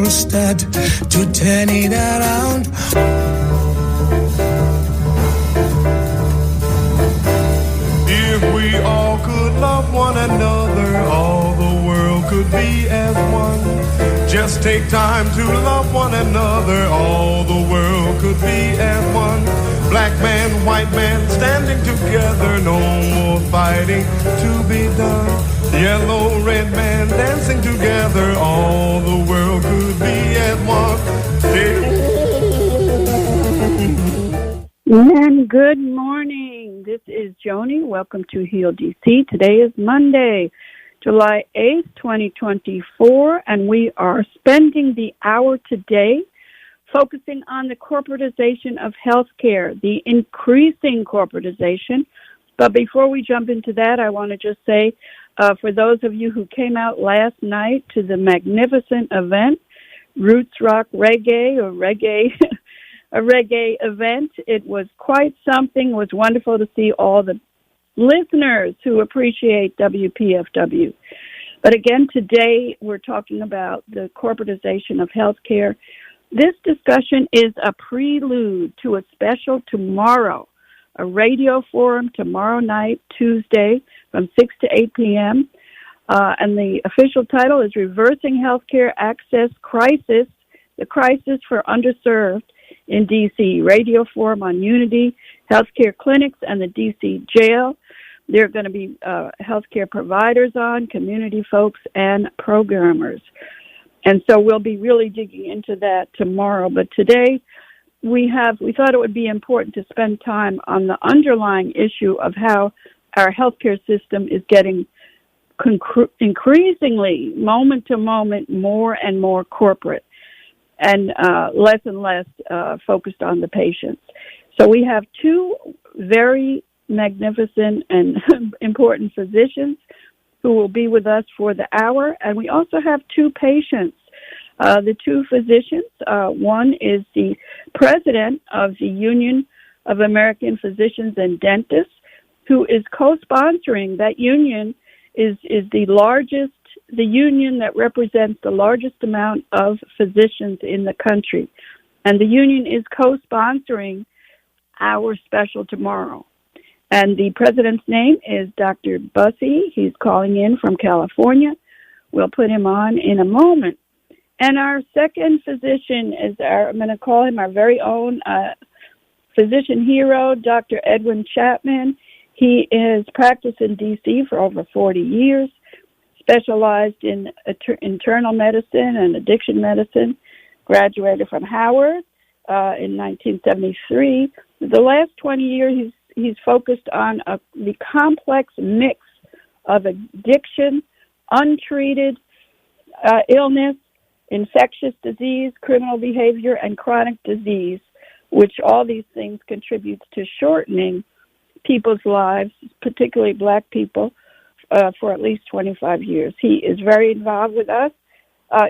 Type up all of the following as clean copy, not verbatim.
instead to turn it around. If we all could love one another, all the world could be as one. Just take time to love one another, all the world could be as one. Black man, white man, standing together, no more fighting to be done. Yellow, red man, dancing together, all the world could be as one. And good morning. This is Joni. Welcome to Heal DC. Today is Monday, July 8th, 2024, and we are spending the hour today focusing on the corporatization of healthcare, the increasing corporatization. But before we jump into that, I want to just say, for those of you who came out last night to the magnificent event, Roots Rock Reggae or Reggae, a reggae event, it was quite something. It was wonderful to see all the listeners who appreciate WPFW. But again, today we're talking about the corporatization of healthcare. This discussion is a prelude to a special tomorrow, a radio forum tomorrow night, Tuesday, from 6 to 8 p.m. And the official title is Reversing Healthcare Access Crisis, the Crisis for Underserved in D.C. Radio forum on Unity, healthcare clinics, and the D.C. jail. There are going to be healthcare providers on, community folks, and programmers. And so we'll be really digging into that tomorrow. But today we thought it would be important to spend time on the underlying issue of how our healthcare system is getting increasingly, moment to moment, more and more corporate and less focused on the patients. So we have two very magnificent and important physicians who will be with us for the hour. And we also have two patients. The two physicians, one is the president of the Union of American Physicians and Dentists, who is co-sponsoring. That union is the union that represents the largest amount of physicians in the country. And the union is co-sponsoring our special tomorrow. And the president's name is Dr. Bussey. He's calling in from California. We'll put him on in a moment. And our second physician is I'm going to call him our very own physician hero, Dr. Edwin Chapman. He has practiced in D.C. for over 40 years, specialized in internal medicine and addiction medicine, graduated from Howard in 1973. The last 20 years, he's focused on the complex mix of addiction, untreated illness, infectious disease, criminal behavior, and chronic disease, which all these things contributes to shortening people's lives, particularly Black people, for at least 25 years. He is very involved with us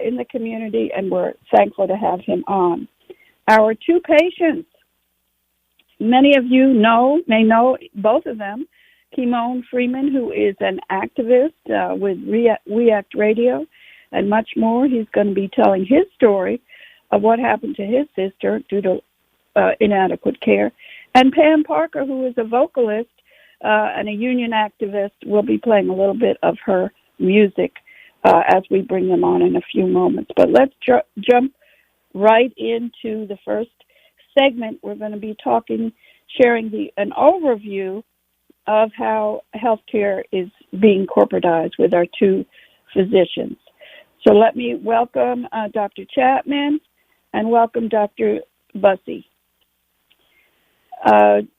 in the community, and we're thankful to have him on. Our two patients, many of you may know both of them. Kimon Freeman, who is an activist with React Radio and much more. He's going to be telling his story of what happened to his sister due to inadequate care. And Pam Parker, who is a vocalist and a union activist, will be playing a little bit of her music as we bring them on in a few moments. But let's jump right into the first segment. We're going to be sharing an overview of how healthcare is being corporatized with our two physicians. So let me welcome Dr. Chapman and welcome Dr. Bussey.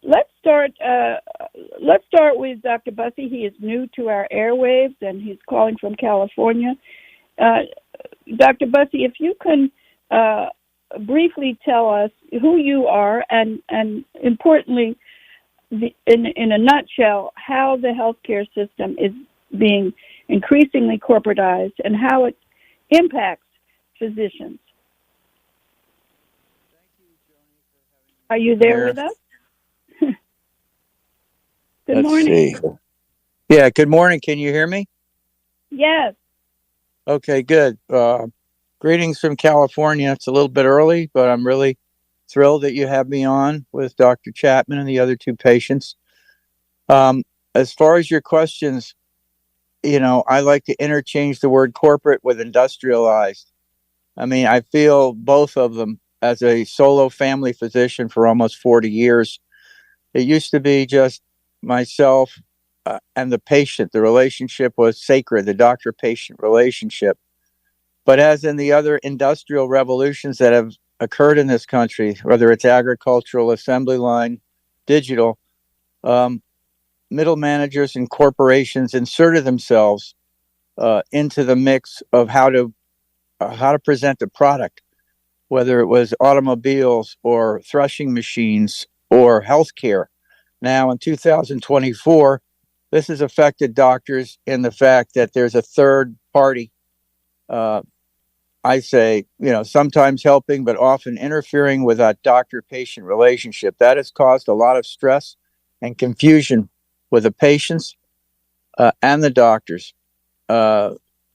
Let's start with Dr. Bussey. He is new to our airwaves and he's calling from California. Dr. Bussey, if you can briefly tell us who you are and importantly, in a nutshell, how the healthcare system is being increasingly corporatized and how it impacts physicians. Are you there with us? Good morning. See. Yeah, good morning. Can you hear me? Yes. Okay, good. Greetings from California. It's a little bit early, but I'm really thrilled that you have me on with Dr. Chapman and the other two patients. As far as your questions, I like to interchange the word corporate with industrialized. I mean, I feel both of them as a solo family physician for almost 40 years. It used to be just myself and the patient. The relationship was sacred, the doctor patient relationship. But as in the other industrial revolutions that have occurred in this country, whether it's agricultural, assembly line, digital, um, middle managers and corporations inserted themselves into the mix of how to present a product, whether it was automobiles or threshing machines or healthcare. Now, in 2024, this has affected doctors in the fact that there's a third party. I say, sometimes helping, but often interfering with that doctor patient relationship. That has caused a lot of stress and confusion with the patients and the doctors.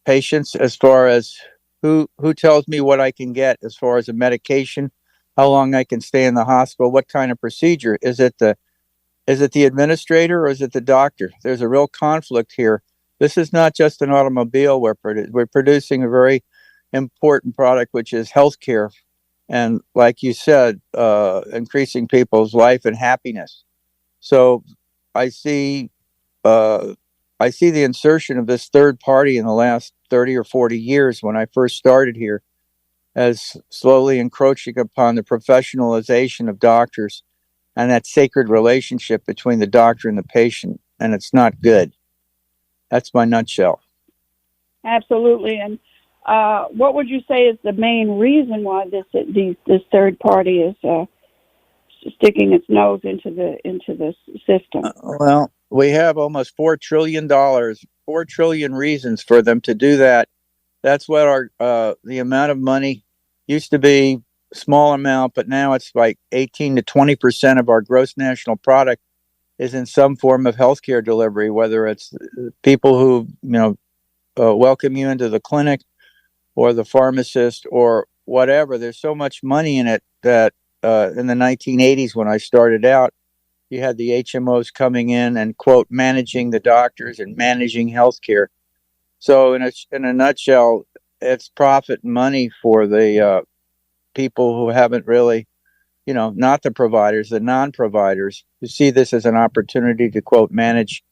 Patients, as far as who tells me what I can get as far as a medication, how long I can stay in the hospital, what kind of procedure. Is it the administrator or is it the doctor? There's a real conflict here. This is not just an automobile. We're producing a very important product, which is healthcare, and like you said, increasing people's life and happiness. So I see, I see the insertion of this third party in the last 30 or 40 years when I first started here as slowly encroaching upon the professionalization of doctors and that sacred relationship between the doctor and the patient, and it's not good. That's my nutshell. Absolutely. And what would you say is the main reason why this third party is sticking its nose into the system? Well, we have almost $4 trillion, 4 trillion reasons for them to do that. That's what the amount of money used to be, small amount, but now it's like 18 to 20% of our gross national product is in some form of healthcare delivery, whether it's people who welcome you into the clinic or the pharmacist or whatever. There's so much money in it that in the 1980s when I started out, you had the HMOs coming in and, quote, managing the doctors and managing healthcare. So in a nutshell, it's profit and money for the people who haven't really, not the providers, the non-providers, who see this as an opportunity to, quote, manage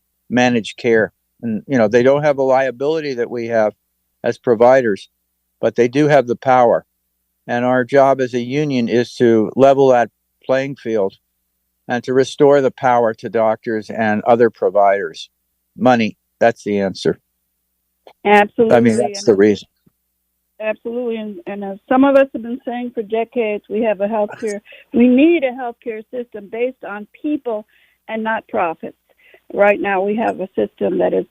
care. And, they don't have the liability that we have as providers, but they do have the power. And our job as a union is to level that playing field and to restore the power to doctors and other providers. Money, that's the answer. Absolutely. I mean, that's the reason. Absolutely. And as some of us have been saying for decades, we need a healthcare system based on people and not profits. Right now, we have a system that is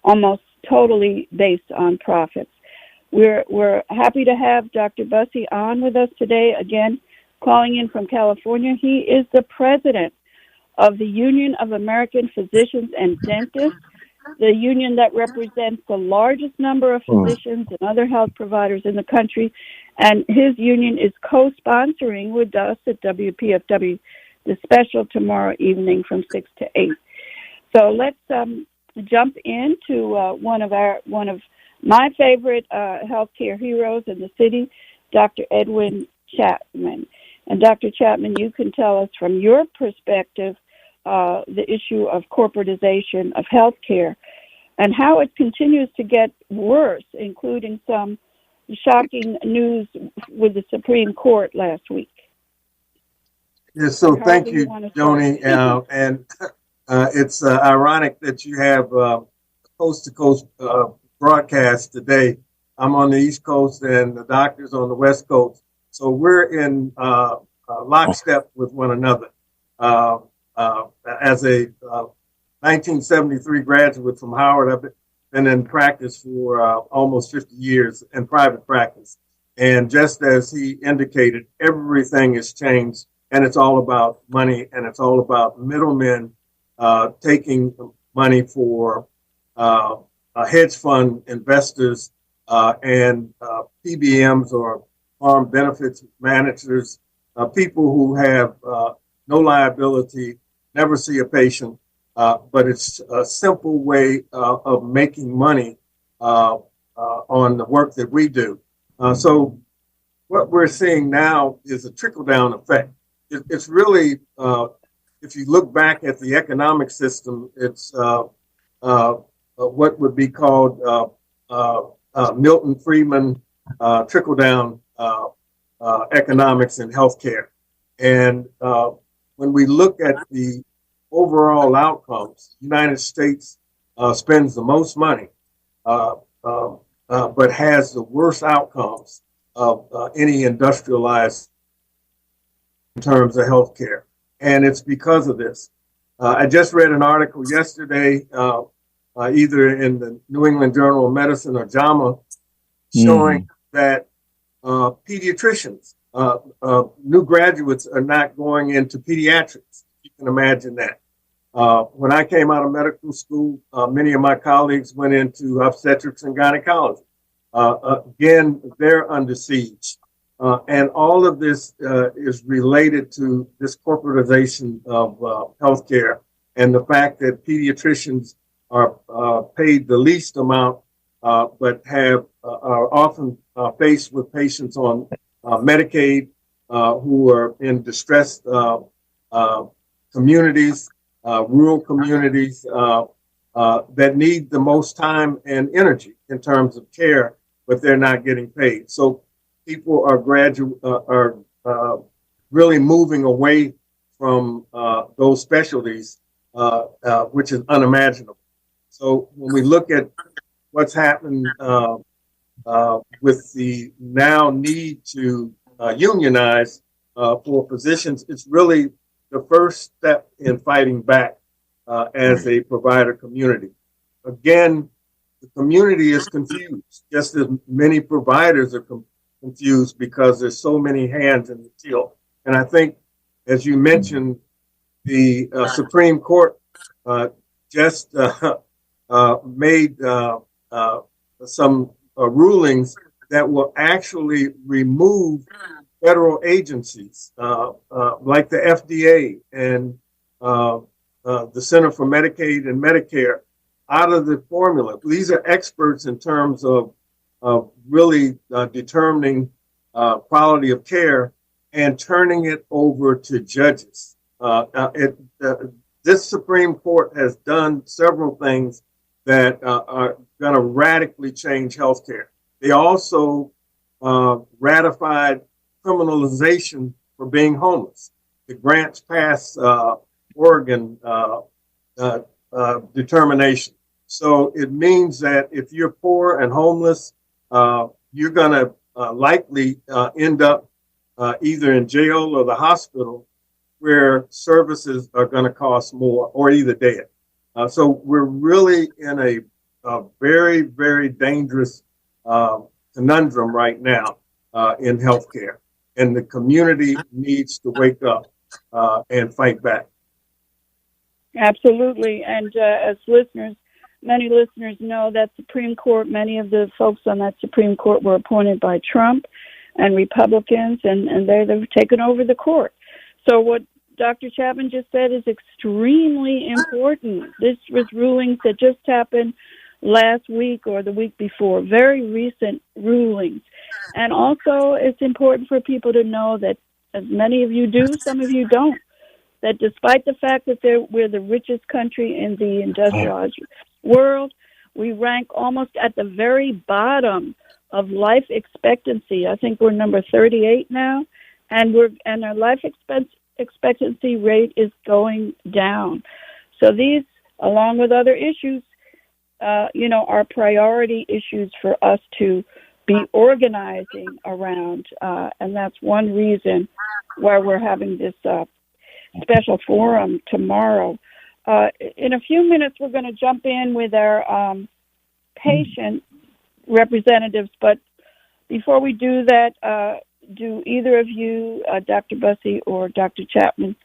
almost totally based on profits. We're happy to have Dr. Bussey on with us today, again, calling in from California. He is the president of the Union of American Physicians and Dentists, the union that represents the largest number of physicians and other health providers in the country. And his union is co-sponsoring with us at WPFW the special tomorrow evening from 6 to 8. So let's jump into one of my favorite healthcare heroes in the city, Dr. Edwin Chapman. And Dr. Chapman, you can tell us from your perspective the issue of corporatization of healthcare and how it continues to get worse, including some shocking news with the Supreme Court last week. Yes, so thank you, Joni. And it's ironic that you have coast-to-coast broadcast today. I'm on the East Coast and the doctor's on the West Coast. So we're in lockstep with one another. As a 1973 graduate from Howard, I've been in practice for almost 50 years in private practice. And just as he indicated, everything has changed, and it's all about money, and it's all about middlemen taking money for hedge fund investors and PBMs or farm benefits managers, people who have no liability, never see a patient, but it's a simple way of making money on the work that we do. So what we're seeing now is a trickle-down effect. It's really, if you look back at the economic system, it's what would be called Milton Friedman trickle-down economics in healthcare. And when we look at the overall outcomes, the United States spends the most money, but has the worst outcomes of any industrialized in terms of healthcare. And it's because of this. I just read an article yesterday, either in the New England Journal of Medicine or JAMA, showing that pediatricians, new graduates are not going into pediatrics. You can imagine that. When I came out of medical school, many of my colleagues went into obstetrics and gynecology. Again, they're under siege. And all of this is related to this corporatization of healthcare and the fact that pediatricians are paid the least amount, but are often faced with patients on Medicaid who are in distressed communities, rural communities that need the most time and energy in terms of care, but they're not getting paid. So people are really moving away from those specialties, which is unimaginable. So when we look at what's happened with the now need to unionize for physicians, it's really the first step in fighting back as a provider community. Again, the community is confused, just as many providers are confused because there's so many hands in the till. And I think, as you mentioned, the Supreme Court just made some rulings that will actually remove federal agencies like the FDA and the Center for Medicaid and Medicare out of the formula. These are experts in terms of really determining quality of care and turning it over to judges. This Supreme Court has done several things that are going to radically change healthcare. They also ratified criminalization for being homeless. The grants pass Oregon determination. So it means that if you're poor and homeless, you're going to likely end up either in jail or the hospital, where services are going to cost more, or either dead. So we're really in a very, very dangerous conundrum right now in healthcare, and the community needs to wake up and fight back. Absolutely. And as listeners, many listeners know that Supreme Court, many of the folks on that Supreme Court were appointed by Trump and Republicans, and they've taken over the court. So what Dr. Chapman just said is extremely important. This was rulings that just happened last week or the week before, very recent rulings. And also it's important for people to know that, as many of you do, some of you don't, that despite the fact that we're the richest country in the industrialized world, we rank almost at the very bottom of life expectancy. I think we're number 38 now, and our life expectancy rate is going down. So these, along with other issues, are priority issues for us to be organizing around, and that's one reason why we're having this special forum tomorrow. In a few minutes, we're going to jump in with our patient representatives, but before we do that, do either of you, Dr. Bussey or Dr. Chapman,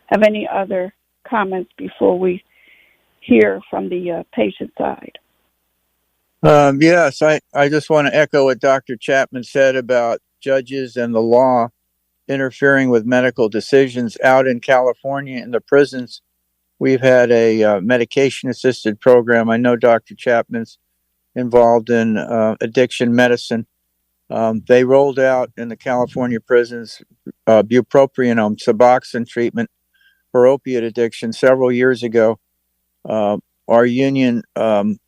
have any other comments before we hear from the patient side? Yes, I just want to echo what Dr. Chapman said about judges and the law interfering with medical decisions. Out in California in the prisons, we've had a medication assisted program. I know Dr. Chapman's involved in addiction medicine. They rolled out in the California prisons bupropion, Suboxone treatment for opiate addiction several years ago. Our union um,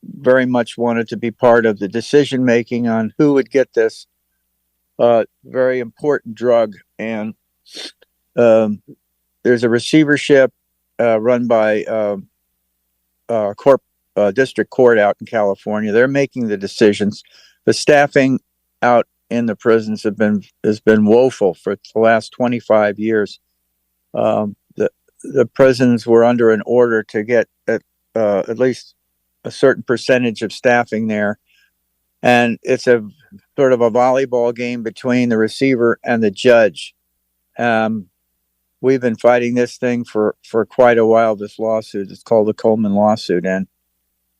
very much wanted to be part of the decision making on who would get this very important drug. And um, there's a receivership run by district court out in California. They're making the decisions. The staffing out in the prisons has been woeful for the last 25 years. The prisons were under an order to get at least a certain percentage of staffing there, and it's a sort of a volleyball game between the receiver and the judge. We've been fighting this thing for quite a while. This lawsuit, it's called the Coleman lawsuit, and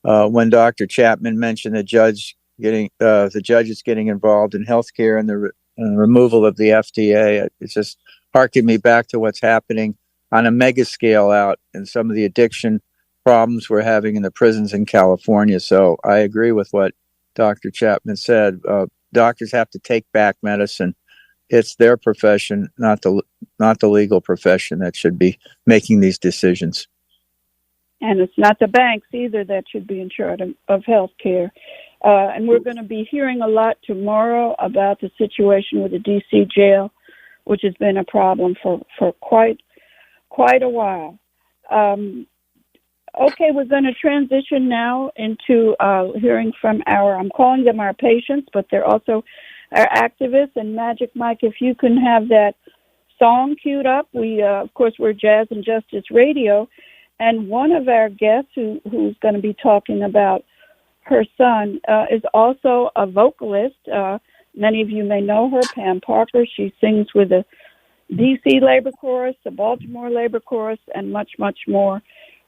when Dr. Chapman mentioned the judges getting involved in healthcare and the removal of the FDA, it just harkened me back to what's happening on a mega scale out in some of the addiction problems we're having in the prisons in California. So I agree with what Dr. Chapman said. Doctors have to take back medicine. It's their profession, not the legal profession, that should be making these decisions. And it's not the banks either that should be in charge of health care. And we're going to be hearing a lot tomorrow about the situation with the D.C. jail, which has been a problem for quite a while. Okay, we're going to transition now into hearing from I'm calling them our patients, but they're also our activists. And Magic Mike, if you can have that song queued up. Of course, we're Jazz and Justice Radio. And one of our guests who's going to be talking about her son is also a vocalist. Many of you may know her, Pam Parker. She sings with the D.C. Labor Chorus, the Baltimore Labor Chorus, and much, much more.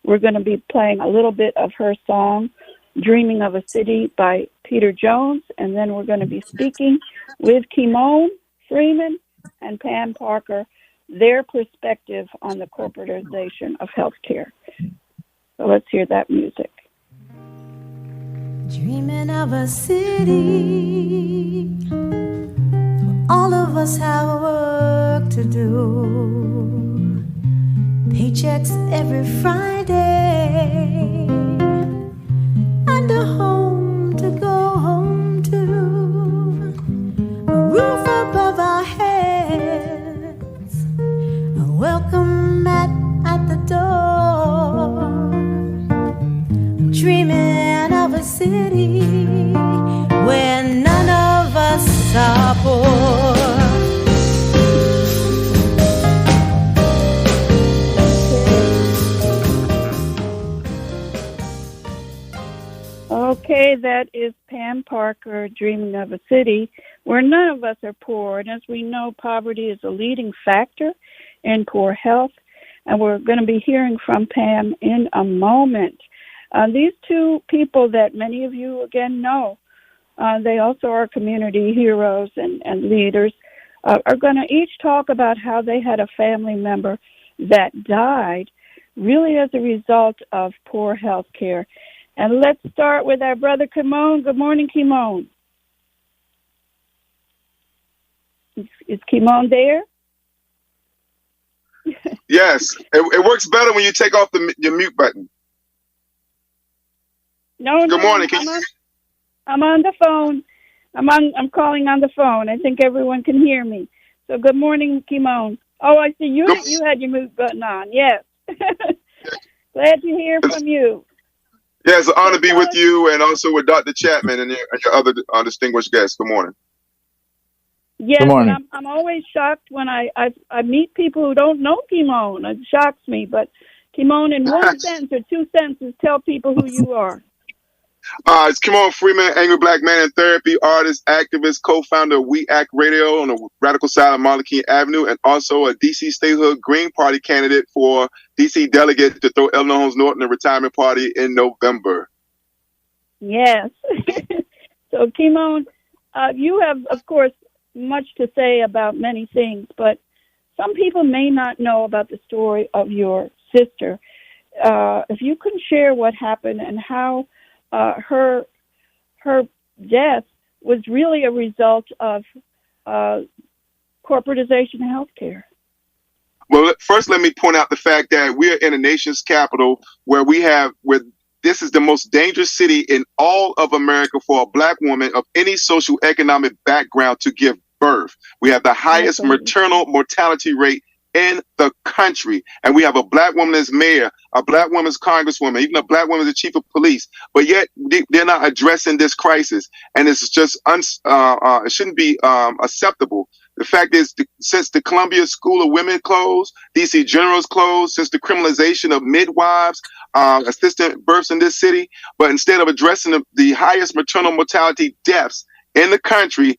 We're going to be playing a little bit of her song, Dreaming of a City by Peter Jones, and then we're going to be speaking with Kimon Freeman and Pam Parker, their perspective on the corporatization of healthcare. So let's hear that music. Dreaming of a city where all of us have work to do. Paychecks every Friday and a home to go home to. A roof above our heads, a welcome mat at the door. I'm dreaming of a city where none of us are poor. Okay, that is Pam Parker, Dreaming of a City where none of us are poor. And as we know, poverty is a leading factor in poor health. And we're going to be hearing from Pam in a moment. These two people that many of you, again, know, they also are community heroes and leaders, are going to each talk about how they had a family member that died really as a result of poor health care. And let's start with our brother Kimon. Good morning, Kimon. Is Kimon there? Yes, it works better when you take off your mute button. No. Good morning. I'm on the phone. I'm calling on the phone. I think everyone can hear me. So good morning, Kimon. Oh, I see you had your mute button on. Yes. Glad to hear from you. Yeah, it's an honor to be with you and also with Dr. Chapman and your other distinguished guests. Good morning. Yes, Good morning. I'm always shocked when I meet people who don't know Kimon. It shocks me, but Kimon, in one sentence or two sentences, tell people who you are. It's Kimon Freeman, angry black man in therapy, artist, activist, co-founder of We Act Radio on the radical side of Martin King Avenue, and also a D.C. statehood Green Party candidate for D.C. delegate to throw Eleanor Holmes Norton a retirement party in November. Yes. So, Kimon, you have, of course, much to say about many things, but some people may not know about the story of your sister. If you can share what happened and how her death was really a result of corporatization healthcare. Well, first, let me point out the fact that we are in a nation's capital where this is the most dangerous city in all of America for a black woman of any social economic background to give birth. We have the highest maternal mortality rate in the country. And we have a black woman as mayor, a black woman as congresswoman, even a black woman as the chief of police. But yet they're not addressing this crisis. And it's just, it shouldn't be acceptable. The fact is, since the Columbia School of Women closed, DC General's closed, since the criminalization of midwives, assistant births in this city, but instead of addressing the highest maternal mortality deaths in the country,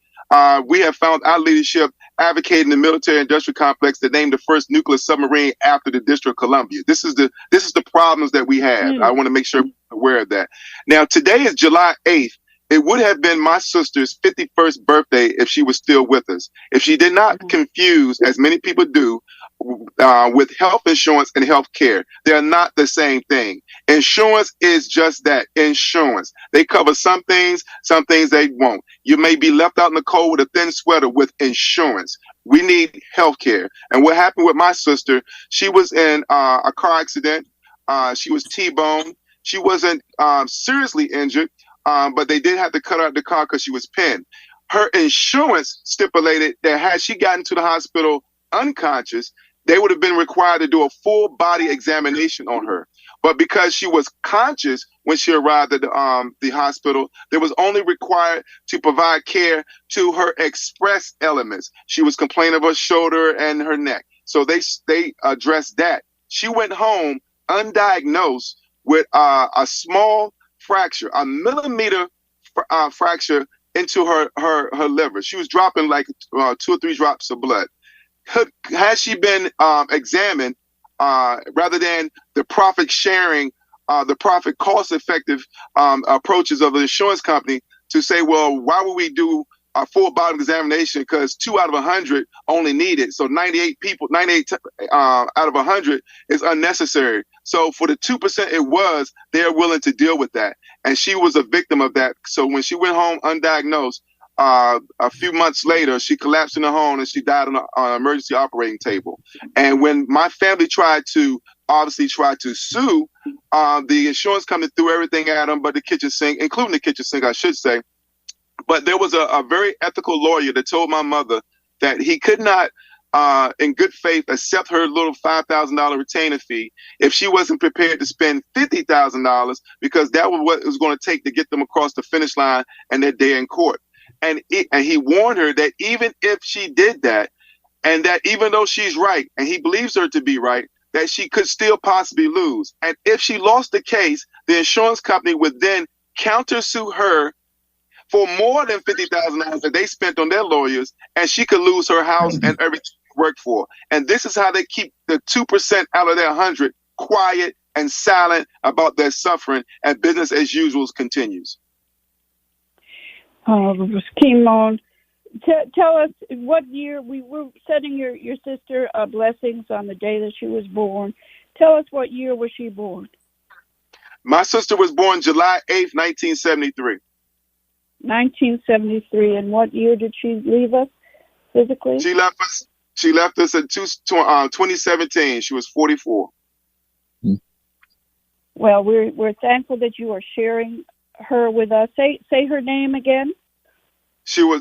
we have found our leadership advocating the military industrial complex to name the first nuclear submarine after the District of Columbia. This is the problems that we have. I want to make sure we're aware of that. Now, today is July 8th. It would have been my sister's 51st birthday if she was still with us. If she did not confuse, as many people do, with health insurance and health care. They're not the same thing. Insurance is just that, insurance. They cover some things they won't. You may be left out in the cold with a thin sweater with insurance. We need health care. And what happened with my sister, she was in a car accident. She was T-boned. She wasn't seriously injured. But they did have to cut out the car because she was pinned. Her insurance stipulated that had she gotten to the hospital unconscious, they would have been required to do a full body examination on her. But because she was conscious when she arrived at the hospital, they was only required to provide care to her express elements. She was complaining of her shoulder and her neck. So they addressed that. She went home undiagnosed with a small fracture, a millimeter fracture into her liver. She was dropping like 2 or 3 drops of blood. Had she been examined, rather than the profit sharing, the profit cost effective approaches of the insurance company to say, well, why would we do a full body examination? Because 2 out of 100 only need it. So 98 out of 100 is unnecessary. So for the 2% they're willing to deal with that. And she was a victim of that. So when she went home undiagnosed, a few months later, she collapsed in her home and she died on an emergency operating table. And when my family tried to sue, the insurance company threw everything at them but the kitchen sink, including the kitchen sink, I should say. But there was a very ethical lawyer that told my mother that he could not, in good faith, accept her little $5,000 retainer fee if she wasn't prepared to spend $50,000, because that was what it was going to take to get them across the finish line and their day in court. And he warned her that even if she did that, and that even though she's right, and he believes her to be right, that she could still possibly lose. And if she lost the case, the insurance company would then countersue her for more than $50,000 that they spent on their lawyers, and she could lose her house and everything she worked for. And this is how they keep the 2% out of their 100 quiet and silent about their suffering, and business as usual continues. Kimon, tell us what year we were sending your sister blessings on the day that she was born. Tell us what year was she born? My sister was born July 8th, 1973. 1973. And what year did she leave us physically? She left us in 2017. She was 44. Well, we're thankful that you are sharing her with us. Say her name again.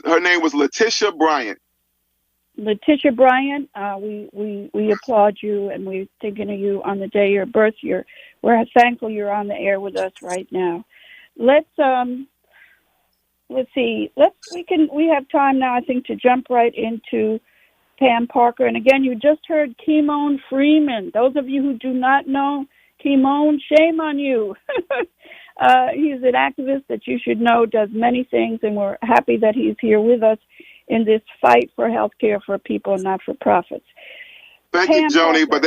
Her name was Letitia Bryant. Letitia Bryant, we applaud you, and we're thinking of you on the day of your birth. We're thankful you're on the air with us right now. Let's see. We have time now, I think, to jump right into Pam Parker. And again, you just heard Kimon Freeman. Those of you who do not know Kimon, shame on you. He's an activist that you should know, does many things, and we're happy that he's here with us in this fight for health care for people and not for profits. Thank you, Joni. But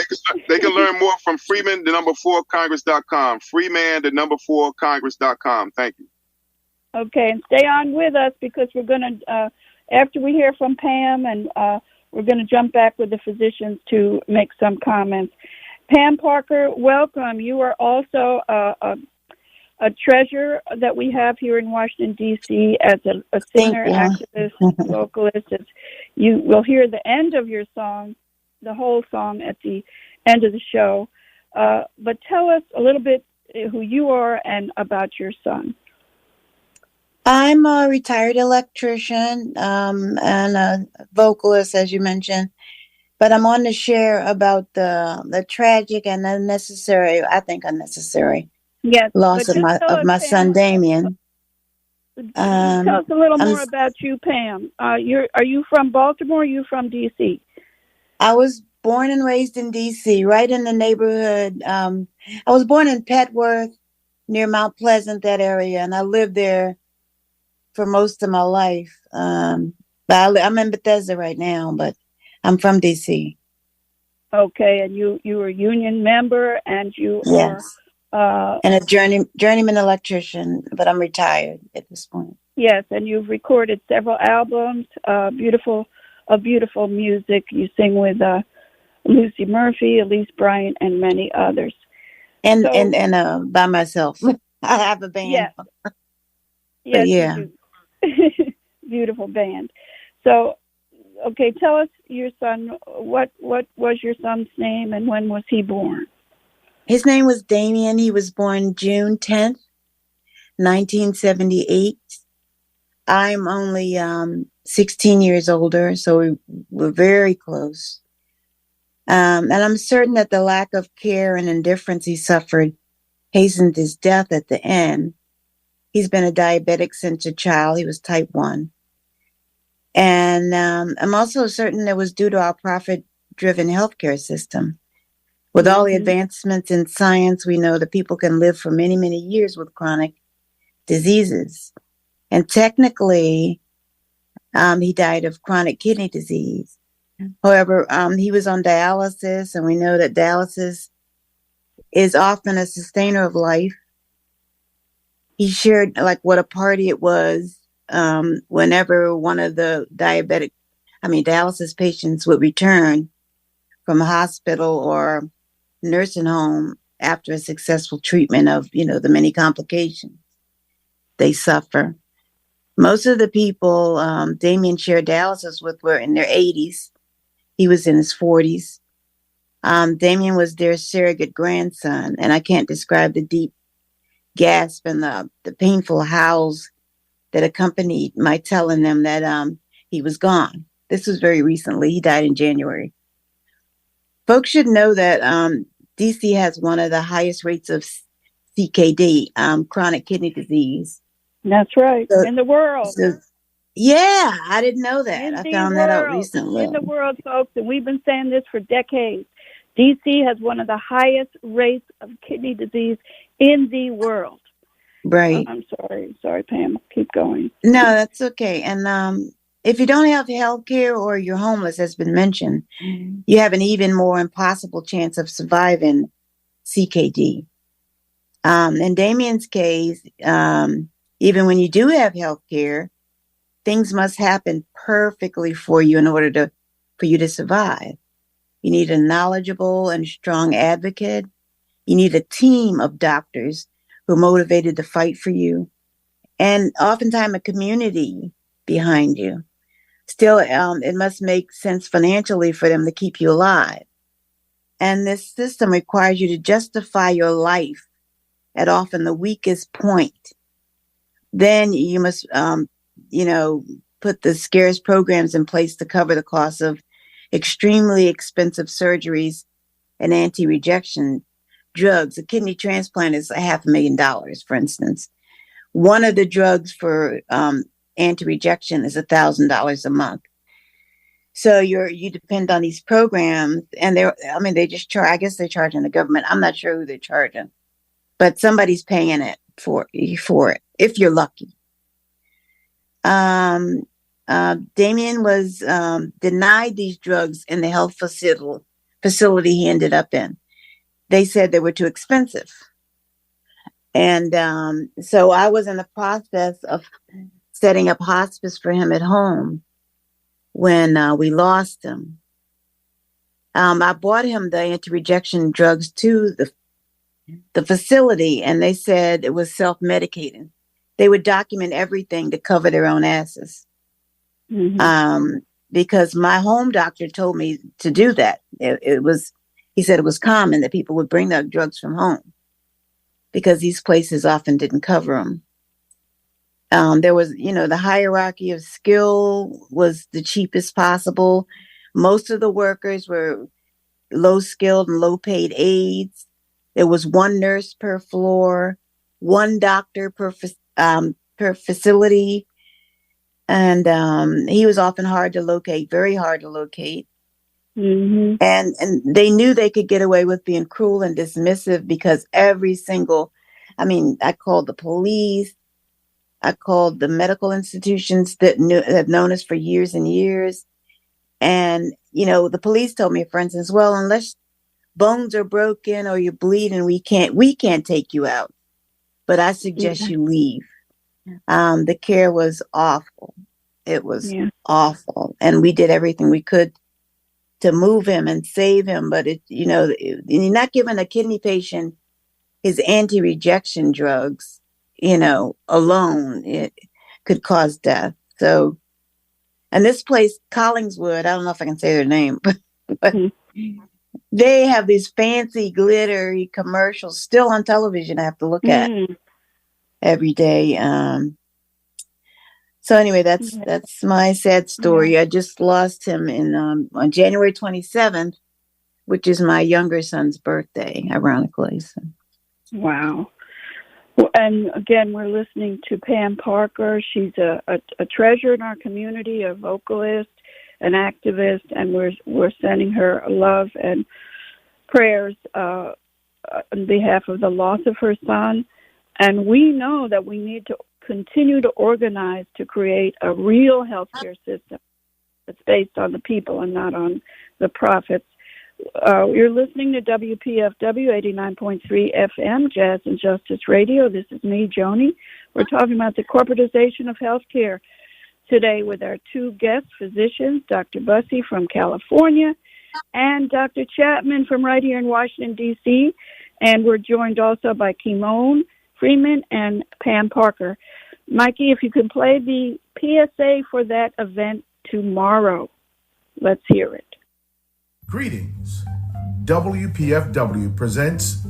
they can learn more from Freeman, the number 4 Congress.com. Freeman, the number 4 Congress.com. Thank you. Okay, and stay on with us because we're going to, after we hear from Pam, and we're going to jump back with the physicians to make some comments. Pam Parker, welcome. You are also a treasure that we have here in Washington, D.C. as a singer, activist, vocalist. You will hear the end of your song, the whole song at the end of the show. But tell us a little bit who you are and about your son. I'm a retired electrician and a vocalist, as you mentioned. But I'm on to share about the tragic and unnecessary, I think unnecessary, loss of my son Damien. Tell us a little more about you, Pam. Are you from Baltimore? Or are you from D.C.? I was born and raised in D.C., right in the neighborhood. I was born in Petworth, near Mount Pleasant, that area, and I lived there for most of my life. But I'm in Bethesda right now, but I'm from D.C. Okay, and you were a union member, and you are and a journeyman electrician, but I'm retired at this point. Yes, and you've recorded several albums, beautiful music. You sing with Lucy Murphy, Elise Bryant, and many others. And by myself, I have a band. Yes, yes, yeah. you do. Beautiful band. So, okay, tell us your son. What was your son's name, and when was he born? His name was Damien. He was born June 10th, 1978. I'm only 16 years older, so we're very close. And I'm certain that the lack of care and indifference he suffered hastened his death at the end. He's been a diabetic since a child. He was type 1. And I'm also certain it was due to our profit-driven healthcare system. With all the advancements in science, we know that people can live for many, many years with chronic diseases. And technically, he died of chronic kidney disease. However, he was on dialysis, and we know that dialysis is often a sustainer of life. He shared what a party it was whenever one of the dialysis patients would return from a hospital or nursing home after a successful treatment of, the many complications they suffer. Most of the people Damien shared dialysis with were in their 80s. He was in his 40s. Damien was their surrogate grandson, and I can't describe the deep gasp and the painful howls that accompanied my telling them that he was gone. This was very recently. He died in January. Folks should know that DC has one of the highest rates of CKD, chronic kidney disease. That's right. In the world. Yeah, I didn't know that. I found that out recently. In the world, folks, and we've been saying this for decades. DC has one of the highest rates of kidney disease in the world. Right. I'm sorry, Pam. Keep going. No, that's okay. And if you don't have health care or you're homeless, as been mentioned, you have an even more impossible chance of surviving CKD. In Damien's case, even when you do have health care, things must happen perfectly for you in order for you to survive. You need a knowledgeable and strong advocate. You need a team of doctors who are motivated to fight for you, and oftentimes a community behind you. Still, it must make sense financially for them to keep you alive. And this system requires you to justify your life at often the weakest point. Then you must, put the scarce programs in place to cover the cost of extremely expensive surgeries and anti-rejection drugs. A kidney transplant is $500,000, for instance. One of the drugs for anti-rejection is $1,000 a month. So you depend on these programs, and they just charge. I guess they're charging the government. I'm not sure who they're charging, but somebody's paying it for it if you're lucky. Damien was denied these drugs in the health facility he ended up in. They said they were too expensive. And so I was in the process of setting up hospice for him at home when we lost him. I bought him the anti-rejection drugs to the facility, and they said it was self-medicating. They would document everything to cover their own asses. Mm-hmm. Because my home doctor told me to do that. He said it was common that people would bring their drugs from home because these places often didn't cover them. There was, the hierarchy of skill was the cheapest possible. Most of the workers were low skilled and low paid aides. There was one nurse per floor, one doctor per facility. And he was often hard to locate, very hard to locate. Mm-hmm. And they knew they could get away with being cruel and dismissive because I called the police. I called the medical institutions that have known us for years and years. And, the police told me, for instance, well, unless bones are broken or you're bleeding, we can't take you out. But I suggest you leave. The care was awful. It was awful. And we did everything we could to move him and save him. But you're not giving a kidney patient his anti-rejection drugs, alone, it could cause death. So, and this place, Collingswood, I don't know if I can say their name, but they have these fancy glittery commercials still on television I have to look at every day. So anyway, that's my sad story. I just lost him on January 27th, which is my younger son's birthday, ironically. So. Wow. And again, we're listening to Pam Parker. She's a treasure in our community, a vocalist, an activist, and we're sending her love and prayers on behalf of the loss of her son. And we know that we need to continue to organize to create a real healthcare system that's based on the people and not on the profits. You're listening to WPFW 89.3 FM, Jazz and Justice Radio. This is me, Joni. We're talking about the corporatization of healthcare today with our two guest physicians, Dr. Bussey from California and Dr. Chapman from right here in Washington, D.C. And we're joined also by Kimon Freeman and Pam Parker. Mikey, if you can play the PSA for that event tomorrow, let's hear it. Greetings. WPFW presents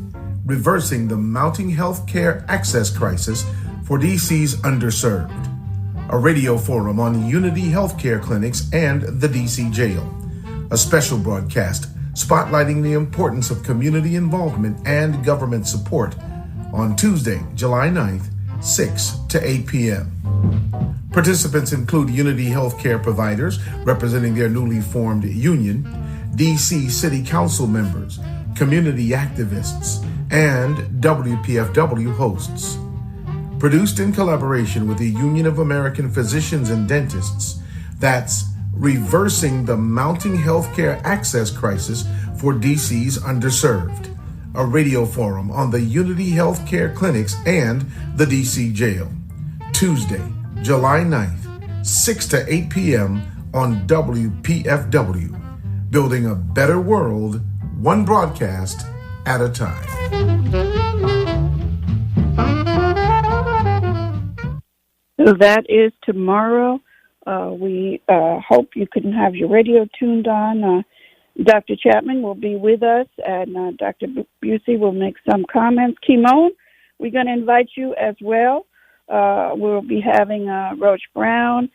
Reversing the Mounting Healthcare Access Crisis for DC's Underserved, a radio forum on Unity Healthcare Clinics and the DC Jail, a special broadcast spotlighting the importance of community involvement and government support on Tuesday, July 9th, 6 to 8 p.m. Participants include Unity Healthcare providers representing their newly formed union, DC City Council members, community activists, and WPFW hosts. Produced in collaboration with the Union of American Physicians and Dentists, that's Reversing the Mounting Healthcare Access Crisis for DC's Underserved, a radio forum on the Unity Healthcare Clinics and the DC Jail. Tuesday, July 9th, 6 to 8 p.m. on WPFW. Building a better world, one broadcast at a time. So that is tomorrow. We hope you can have your radio tuned on. Dr. Chapman will be with us, and Dr. Busey will make some comments. Kimon, we're going to invite you as well. We'll be having Roach Brown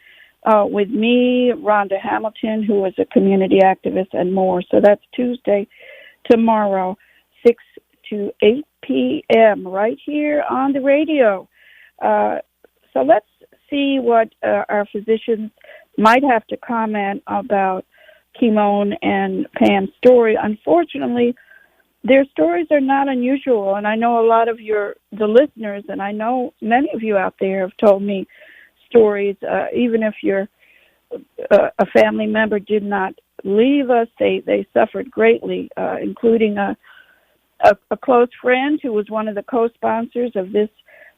with me, Rhonda Hamilton, who is a community activist, and more. So that's Tuesday, tomorrow, 6 to 8 p.m., right here on the radio. So let's see what our physicians might have to comment about Kimon and Pam's story. Unfortunately, their stories are not unusual, and I know a lot of the listeners, and I know many of you out there have told me stories. Even if a family member did not leave us, they suffered greatly, including a a close friend who was one of the co-sponsors of this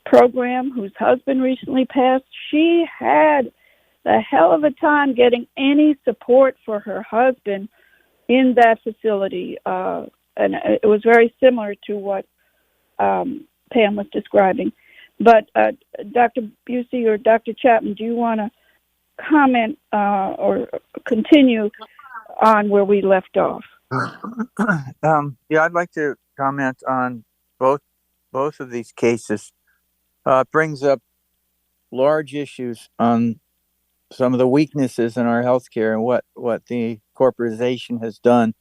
program, whose husband recently passed. She had the hell of a time getting any support for her husband in that facility. And it was very similar to what Pam was describing. But Dr. Busey or Dr. Chapman, do you want to comment or continue on where we left off? Yeah, I'd like to comment on both of these cases. It brings up large issues on some of the weaknesses in our healthcare and what the corporatization has done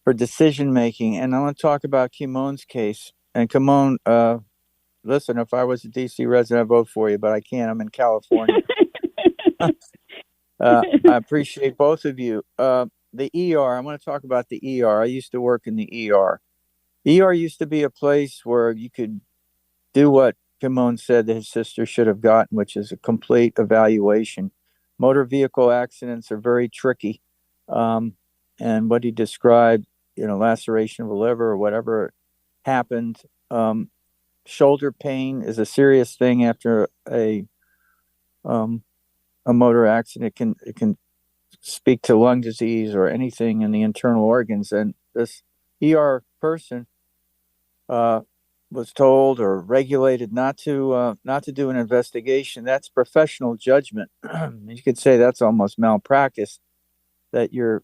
for decision making. And I want to talk about Kimon's case. And Kimon, listen, if I was a DC resident, I'd vote for you, but I can't. I'm in California. I appreciate both of you. The ER, I want to talk about the ER. I used to work in the ER. ER used to be a place where you could do what Kimon said that his sister should have gotten, which is a complete evaluation. Motor vehicle accidents are very tricky. And what he described, laceration of the liver or whatever happened. Shoulder pain is a serious thing after a motor accident. It can speak to lung disease or anything in the internal organs. And this ER person was told or regulated not to do an investigation. That's professional judgment. You could say that's almost malpractice, that you're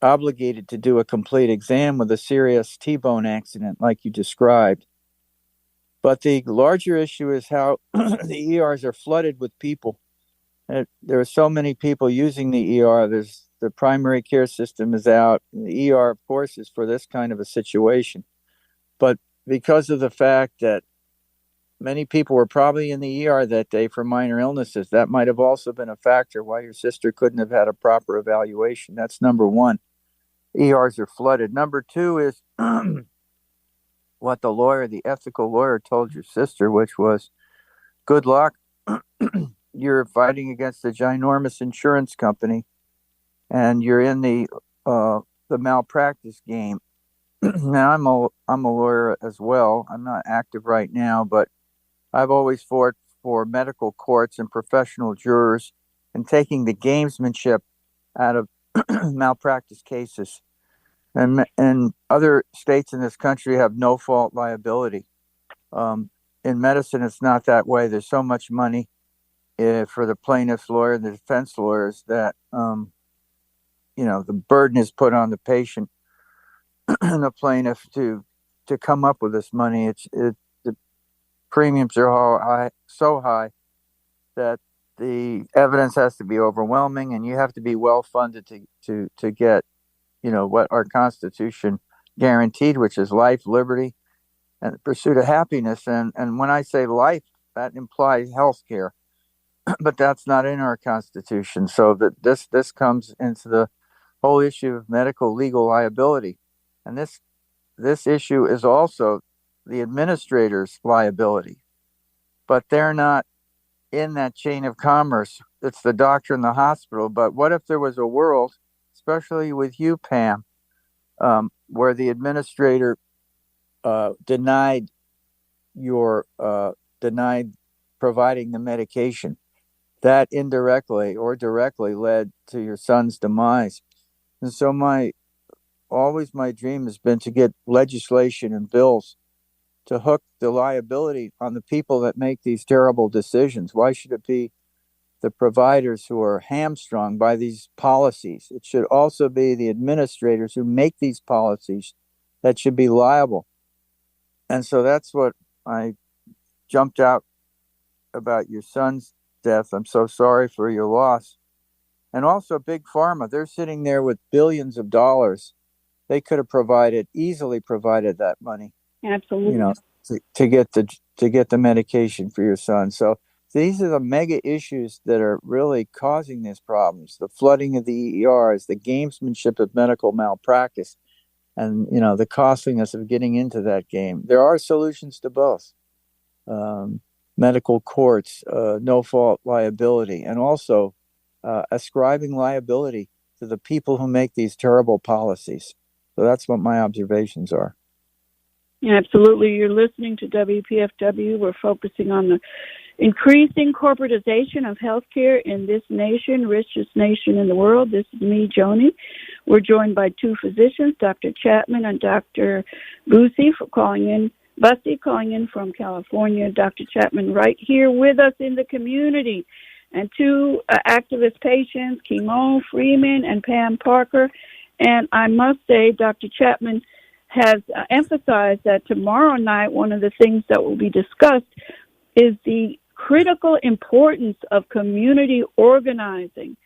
obligated to do a complete exam with a serious T-bone accident like you described. But the larger issue is how the ERs are flooded with people. There are so many people using the ER. The primary care system is out. The ER, of course, is for this kind of a situation. But because of the fact that many people were probably in the ER that day for minor illnesses, that might have also been a factor why your sister couldn't have had a proper evaluation. That's number one. ERs are flooded. Number two is what the ethical lawyer told your sister, which was, good luck. You're fighting against a ginormous insurance company, and you're in the malpractice game. Now, I'm a lawyer as well. I'm not active right now, but I've always fought for medical courts and professional jurors and taking the gamesmanship out of malpractice cases. And other states in this country have no fault liability. In medicine, it's not that way. There's so much money for the plaintiff's lawyer and the defense lawyers that the burden is put on the patient and the plaintiff to come up with this money. The premiums are so high that the evidence has to be overwhelming, and you have to be well funded to get what our Constitution guaranteed, which is life, liberty, and the pursuit of happiness. And when I say life, that implies health care. But that's not in our Constitution. So that this comes into the whole issue of medical legal liability. And this issue is also the administrator's liability. But they're not in that chain of commerce. It's the doctor and the hospital. But what if there was a world, especially with you, Pam, where the administrator denied providing the medication? That indirectly or directly led to your son's demise. And so my dream has been to get legislation and bills to hook the liability on the people that make these terrible decisions. Why should it be the providers who are hamstrung by these policies? It should also be the administrators who make these policies that should be liable. And so that's what I jumped out about your son's death. I'm so sorry for your loss. And also Big Pharma, they're sitting there with billions of dollars. They could have easily provided that money. Absolutely. To get the medication for your son. So these are the mega issues that are really causing these problems. The flooding of the ERs, the gamesmanship of medical malpractice, and the costliness of getting into that game. There are solutions to both. Medical courts, no fault liability, and also ascribing liability to the people who make these terrible policies. So that's what my observations are. Absolutely. You're listening to WPFW. We're focusing on the increasing corporatization of healthcare in this nation, richest nation in the world. This is me, Joni. We're joined by two physicians, Dr. Chapman and Dr. Bussey, calling in from California. Dr. Chapman right here with us in the community. And two activist patients, Kimon Freeman and Pam Parker. And I must say, Dr. Chapman has emphasized that tomorrow night, one of the things that will be discussed is the critical importance of community organizing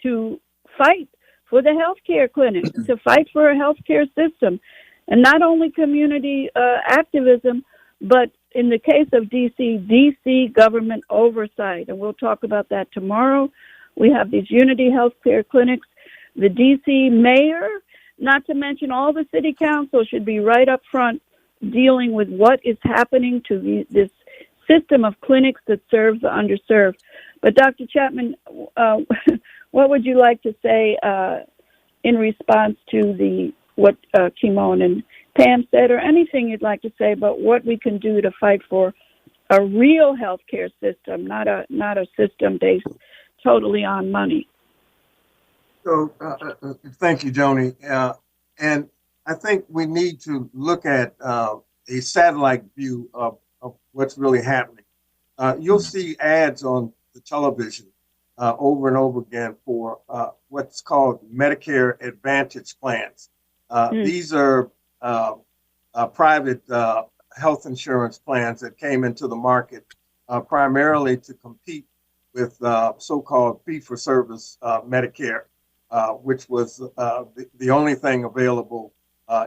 to fight for the healthcare clinics, to fight for a healthcare system, and not only community activism, but in the case of DC government oversight, and we'll talk about that tomorrow. We have these Unity healthcare clinics. The DC mayor, not to mention all the city council, should be right up front dealing with what is happening to this system of clinics that serve the underserved. But Dr. Chapman, what would you like to say in response to what Kimon and Pam said, or anything you'd like to say about what we can do to fight for a real healthcare system, not a system based totally on money? So thank you, Joni. And I think we need to look at a satellite view of what's really happening. You'll see ads on the television over and over again for what's called Medicare Advantage plans. These are private health insurance plans that came into the market primarily to compete with so-called fee-for-service Medicare, which was the only thing available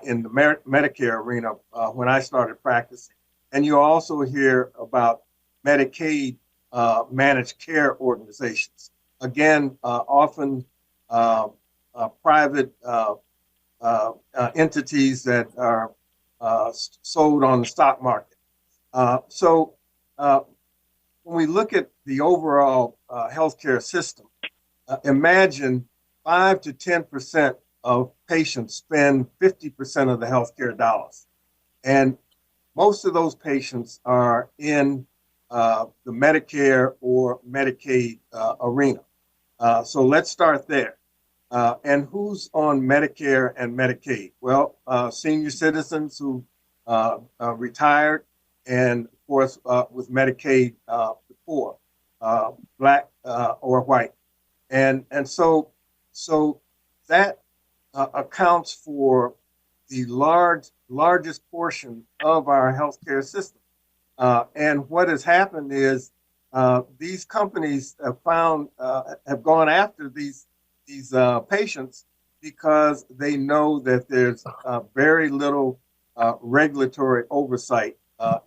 in the Medicare arena when I started practicing. And you also hear about Medicaid managed care organizations. Again, often private entities that are sold on the stock market. So when we look at the overall healthcare system, imagine 5 to 10% of patients spend 50% of the healthcare dollars. And most of those patients are in the Medicare or Medicaid arena. So let's start there. And who's on Medicare and Medicaid? Well, senior citizens who retired, and of course with Medicaid before, black or white, and so that accounts for the largest portion of our healthcare system. And what has happened is these companies have gone after these patients because they know that there's very little regulatory oversight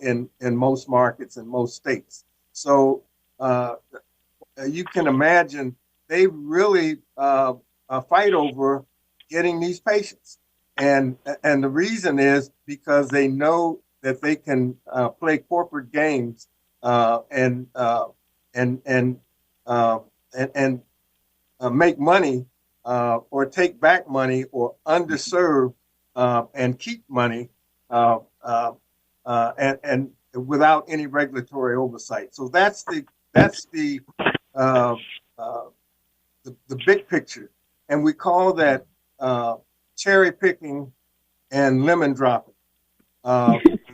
in most markets and most states. So you can imagine they really fight over getting these patients, and the reason is because they know that they can play corporate games and make money or take back money or underserve and keep money and without any regulatory oversight. So that's the big picture, and we call that cherry picking and lemon dropping.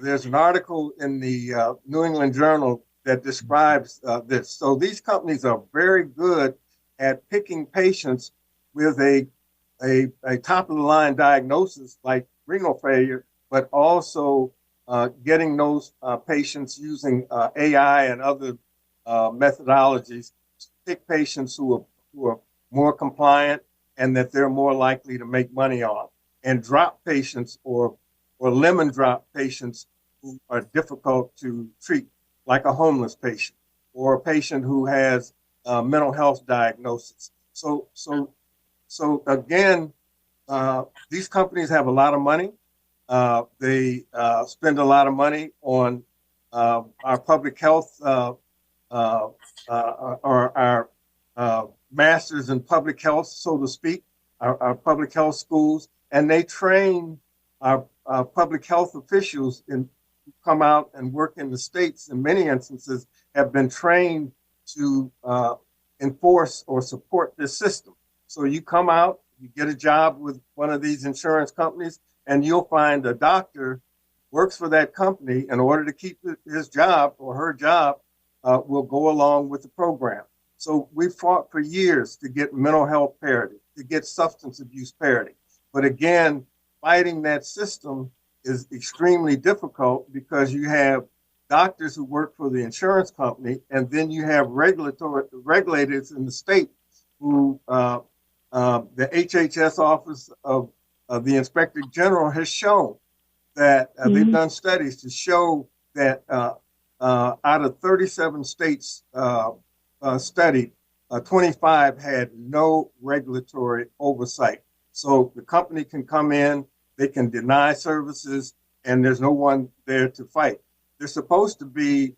There's an article in the New England Journal that describes this. So these companies are very good at picking patients with a top of the line diagnosis like renal failure, but also getting those patients using AI and other methodologies to pick patients who are more compliant and that they're more likely to make money on, and drop patients or lemon drop patients who are difficult to treat, like a homeless patient or a patient who has mental health diagnosis. So again, these companies have a lot of money. They spend a lot of money on our public health or our masters in public health, so to speak, our public health schools, and they train our public health officials who come out and work in the states, in many instances, have been trained to enforce or support this system. So you come out, you get a job with one of these insurance companies, and you'll find a doctor works for that company. In order to keep his job or her job, will go along with the program. So we fought for years to get mental health parity, to get substance abuse parity. But again, fighting that system is extremely difficult because you have doctors who work for the insurance company, and then you have regulators in the state who the HHS office of the Inspector General has shown that they've done studies to show that out of 37 states studied, 25 had no regulatory oversight. So the company can come in, they can deny services, and there's no one there to fight. There's supposed to be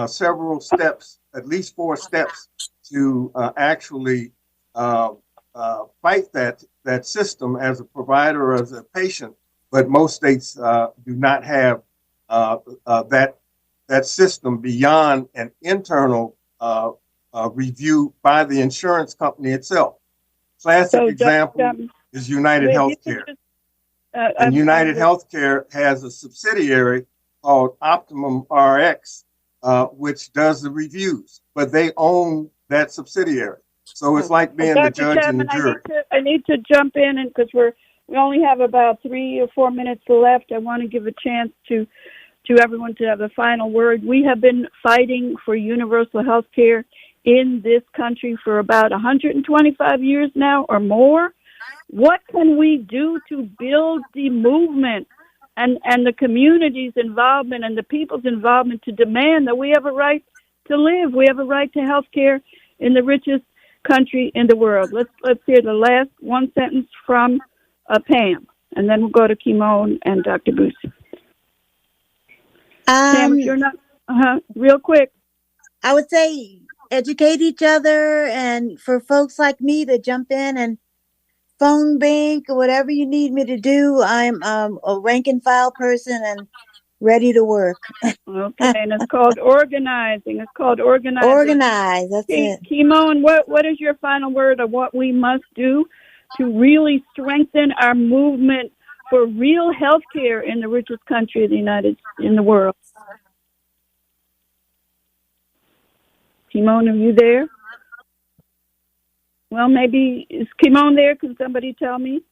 several steps, at least 4 steps, to actually fight that system as a provider or as a patient. But most states do not have that system beyond an internal review by the insurance company itself. Classic example is United Healthcare. And United Healthcare has a subsidiary called Optimum RX, which does the reviews, but they own that subsidiary. So it's like being the judge Chapman, and the jury. I need to jump in, and because we only have about 3 or 4 minutes left, I want to give a chance to everyone to have a final word. We have been fighting for universal health care in this country for about 125 years now or more. What can we do to build the movement and the community's involvement and the people's involvement to demand that we have a right to live? We have a right to health care in the richest country in the world. Let's hear the last one sentence from Pam, and then we'll go to Kimon and Dr. Boosie. Pam, if you're not, real quick. I would say educate each other, and for folks like me to jump in and phone bank or whatever you need me to do. I'm a rank and file person and ready to work. Okay, and it's called organizing. It's called organizing. Organize, that's it. Kimon, what is your final word of what we must do to really strengthen our movement for real health care in the richest country in the world? Kimon, are you there? Well, maybe, is Kimon there? Can somebody tell me?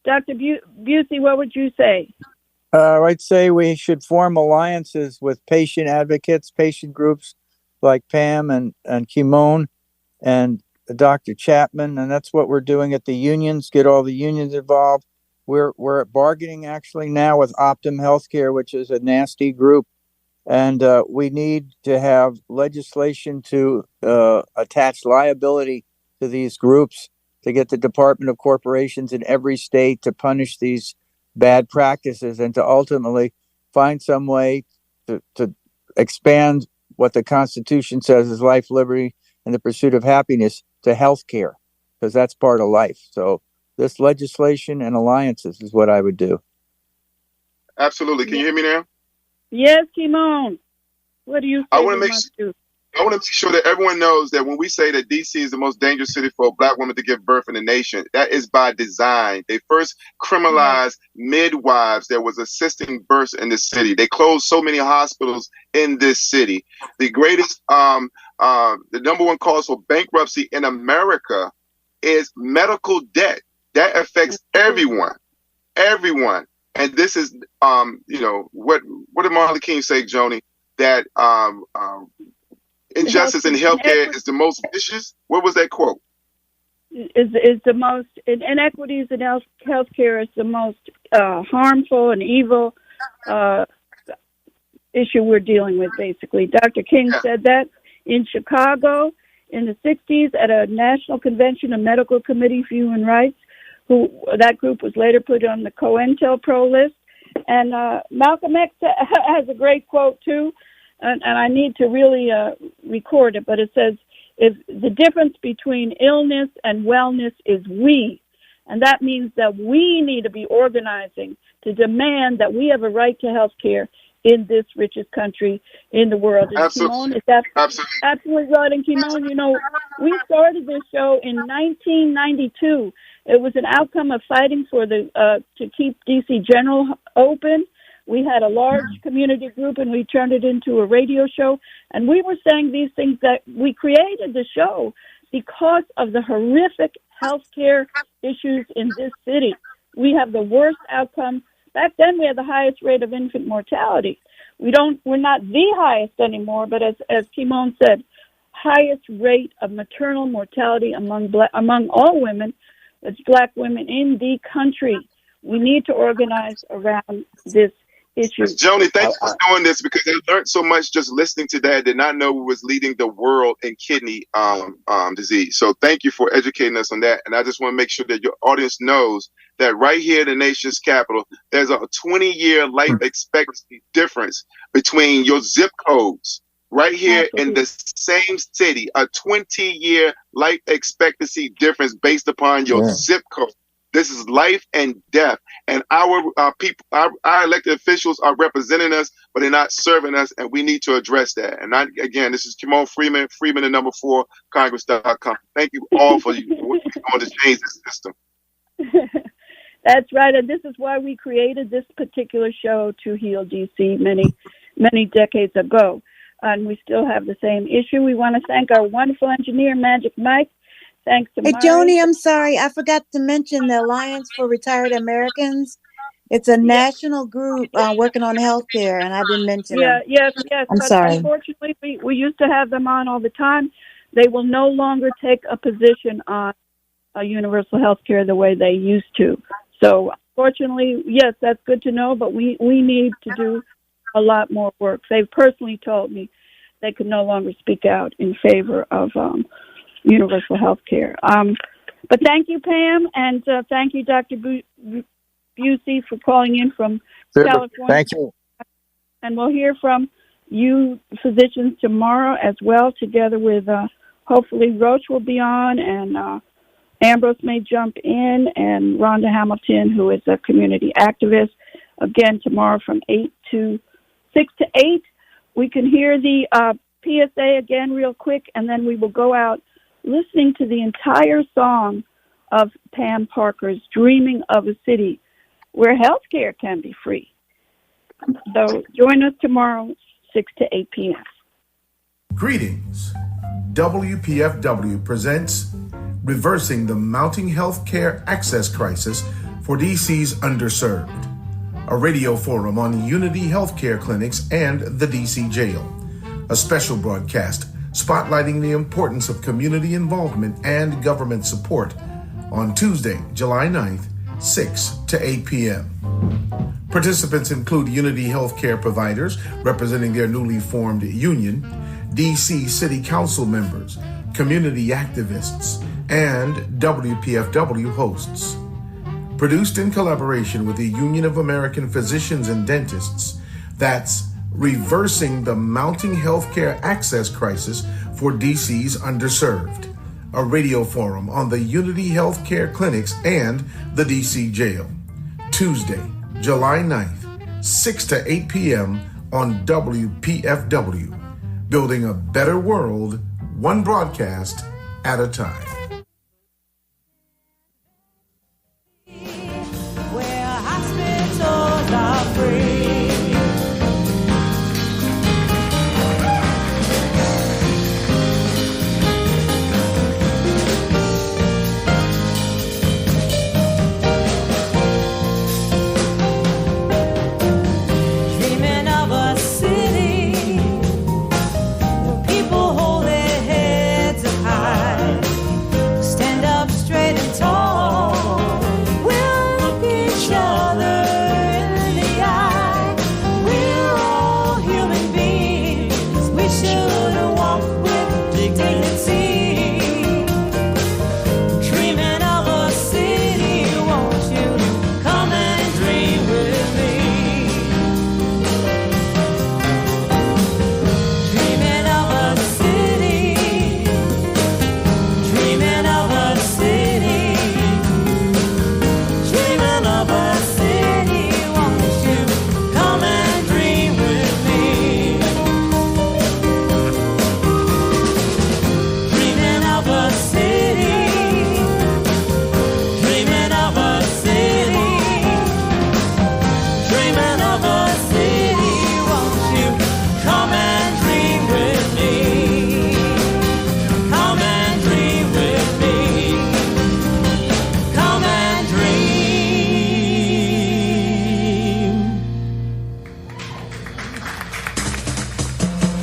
Dr. Busey, what would you say? I'd say we should form alliances with patient advocates, patient groups like Pam and Kimon and Dr. Chapman, and that's what we're doing at the unions, get all the unions involved. We're bargaining actually now with Optum Healthcare, which is a nasty group, and we need to have legislation to attach liability to these groups to get the Department of Corporations in every state to punish these bad practices and to ultimately find some way to expand what the Constitution says is life, liberty, and the pursuit of happiness to health care, because that's part of life. So this legislation and alliances is what I would do. Absolutely. Can you hear me now? Yes, Kimon. What do you think? I want to make sure that everyone knows that when we say that D.C. is the most dangerous city for a Black woman to give birth in the nation, that is by design. They first criminalized midwives that was assisting births in the city. They closed so many hospitals in this city. The greatest, the number one cause for bankruptcy in America is medical debt. That affects everyone. And this is, what did Martin Luther King say, Joni? That injustice in healthcare is the most vicious. What was that quote? Is the most inequities in healthcare is the most harmful and evil issue we're dealing with. Basically, Dr. King said that in Chicago in the '60s at a national convention, a medical committee for human rights. That group was later put on the COINTELPRO list. And Malcolm X has a great quote, too, and I need to really record it, but it says, if the difference between illness and wellness is we. And that means that we need to be organizing to demand that we have a right to health care in this richest country in the world. And Kimon, is that absolutely right? And Kimon, you know, we started this show in 1992. It was an outcome of fighting for to keep DC General open. We had a large community group, and we turned it into a radio show. And we were saying these things, that we created the show because of the horrific health care issues in this city. We have the worst outcome. Back then, we had the highest rate of infant mortality. We're not the highest anymore, but as Kimon said, highest rate of maternal mortality among all women. It's Black women in the country. We need to organize around this issue. Ms. Joni, thanks for doing this, because I learned so much just listening to that. I did not know we was leading the world in kidney disease. So thank you for educating us on that. And I just want to make sure that your audience knows that right here in the nation's capital, there's a 20-year life expectancy difference between your zip codes. Right here in the same city, a 20-year life expectancy difference based upon your zip code. This is life and death. And our people, our elected officials are representing us, but they're not serving us, and we need to address that. And again, this is Kimon Freeman, the number 4, Congress.com. Thank you all for what you're doing to change this system. That's right, and this is why we created this particular show, To Heal DC, many decades ago. And we still have the same issue. We want to thank our wonderful engineer, Magic Mike. Thanks to Hey, Joni, I'm sorry. I forgot to mention the Alliance for Retired Americans. It's a national group working on healthcare, and I didn't mention them. Yes. I'm sorry. Unfortunately, we used to have them on all the time. They will no longer take a position on universal health care the way they used to. So, fortunately, yes, that's good to know, but we need to do a lot more work. They've personally told me they could no longer speak out in favor of universal health care. But thank you, Pam, and thank you, Dr. Busey, for calling in from California. Thank you. And we'll hear from you physicians tomorrow as well, together with hopefully Roach will be on, and Ambrose may jump in, and Rhonda Hamilton, who is a community activist. Again, tomorrow from 6 to 8. We can hear the PSA again real quick, and then we will go out listening to the entire song of Pam Parker's Dreaming of a City where healthcare can be free. So join us tomorrow, 6 to 8 p.m. Greetings. WPFW presents Reversing the Mounting Healthcare Access Crisis for DC's Underserved, a radio forum on Unity Healthcare Clinics and the DC Jail, a special broadcast spotlighting the importance of community involvement and government support on Tuesday, July 9th, 6 to 8 p.m. Participants include Unity Healthcare providers representing their newly formed union, DC City Council members, community activists, and WPFW hosts. Produced in collaboration with the Union of American Physicians and Dentists, that's Reversing the Mounting Healthcare Access Crisis for DC's Underserved, a radio forum on the Unity Healthcare Clinics and the DC Jail. Tuesday, July 9th, 6 to 8 p.m. on WPFW, building a better world, one broadcast at a time. Where hospitals are free.